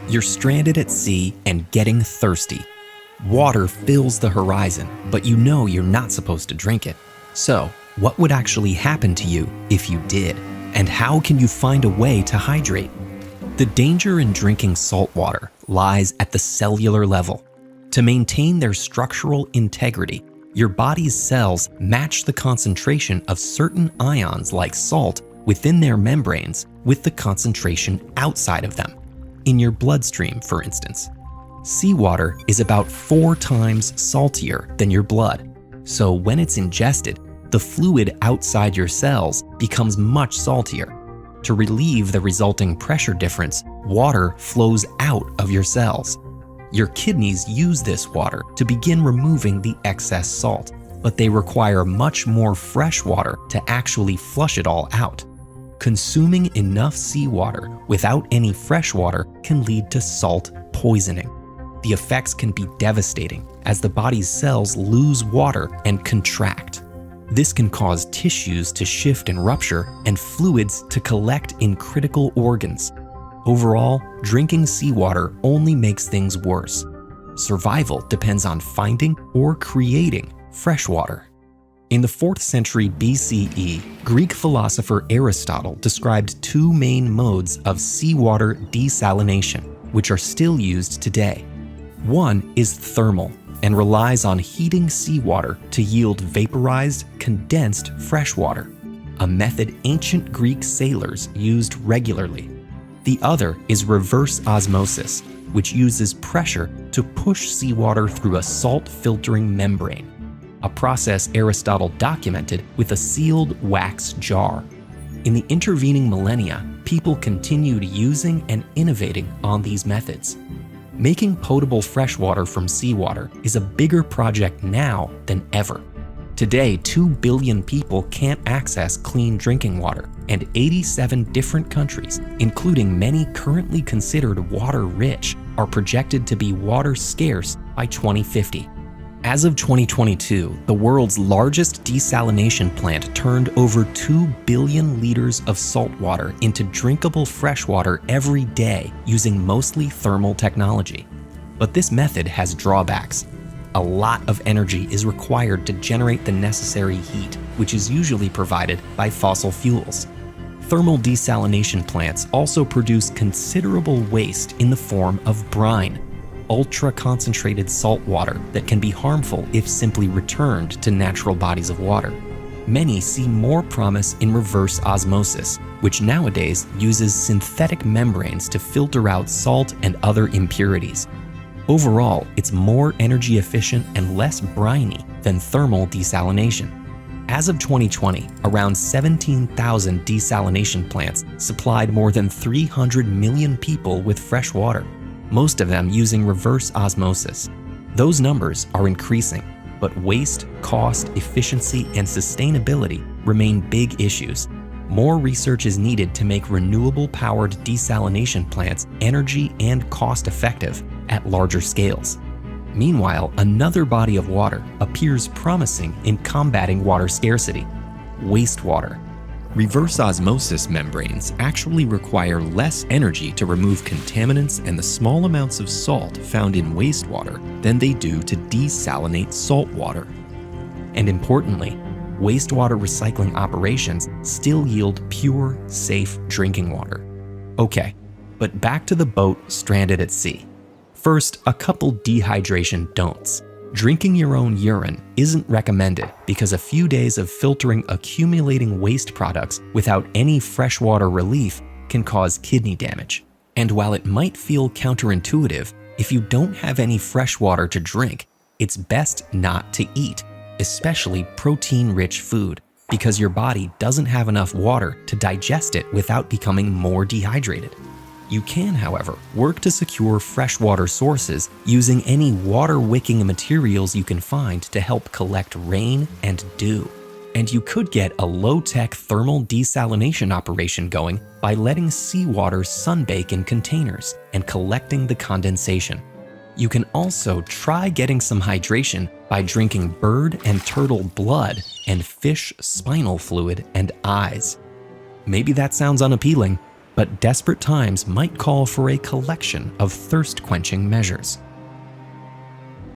You're stranded at sea and getting thirsty. Water fills the horizon, but you know you're not supposed to drink it. So, what would actually happen to you if you did? And how can you find a way to hydrate? The danger in drinking salt water lies at the cellular level. To maintain their structural integrity, your body's cells match the concentration of certain ions like salt within their membranes with the concentration outside of them. In your bloodstream, for instance. Seawater is about 4 times saltier than your blood. So when it's ingested, the fluid outside your cells becomes much saltier. To relieve the resulting pressure difference, water flows out of your cells. Your kidneys use this water to begin removing the excess salt, but they require much more fresh water to actually flush it all out. Consuming enough seawater without any fresh water can lead to salt poisoning. The effects can be devastating as the body's cells lose water and contract. This can cause tissues to shift and rupture and fluids to collect in critical organs. Overall, drinking seawater only makes things worse. Survival depends on finding or creating fresh water. In the 4th century BCE, Greek philosopher Aristotle described 2 main modes of seawater desalination, which are still used today. One is thermal and relies on heating seawater to yield vaporized, condensed freshwater, a method ancient Greek sailors used regularly. The other is reverse osmosis, which uses pressure to push seawater through a salt filtering membrane, a process Aristotle documented with a sealed wax jar. In the intervening millennia, people continued using and innovating on these methods. Making potable freshwater from seawater is a bigger project now than ever. Today, 2 billion people can't access clean drinking water, and 87 different countries, including many currently considered water-rich, are projected to be water scarce by 2050. As of 2022, the world's largest desalination plant turned over 2 billion liters of salt water into drinkable freshwater every day using mostly thermal technology. But this method has drawbacks. A lot of energy is required to generate the necessary heat, which is usually provided by fossil fuels. Thermal desalination plants also produce considerable waste in the form of brine, ultra-concentrated salt water that can be harmful if simply returned to natural bodies of water. Many see more promise in reverse osmosis, which nowadays uses synthetic membranes to filter out salt and other impurities. Overall, it's more energy efficient and less briny than thermal desalination. As of 2020, around 17,000 desalination plants supplied more than 300 million people with fresh water, most of them using reverse osmosis. Those numbers are increasing, but waste, cost, efficiency, and sustainability remain big issues. More research is needed to make renewable-powered desalination plants energy and cost-effective at larger scales. Meanwhile, another body of water appears promising in combating water scarcity: wastewater. Reverse osmosis membranes actually require less energy to remove contaminants and the small amounts of salt found in wastewater than they do to desalinate salt water. And importantly, wastewater recycling operations still yield pure, safe drinking water. Okay, but back to the boat stranded at sea. First, a couple dehydration don'ts. Drinking your own urine isn't recommended because a few days of filtering accumulating waste products without any freshwater relief can cause kidney damage. And while it might feel counterintuitive, if you don't have any fresh water to drink, it's best not to eat, especially protein-rich food, because your body doesn't have enough water to digest it without becoming more dehydrated. You can, however, work to secure freshwater sources using any water-wicking materials you can find to help collect rain and dew. And you could get a low-tech thermal desalination operation going by letting seawater sunbake in containers and collecting the condensation. You can also try getting some hydration by drinking bird and turtle blood and fish spinal fluid and eyes. Maybe that sounds unappealing, but desperate times might call for a collection of thirst-quenching measures.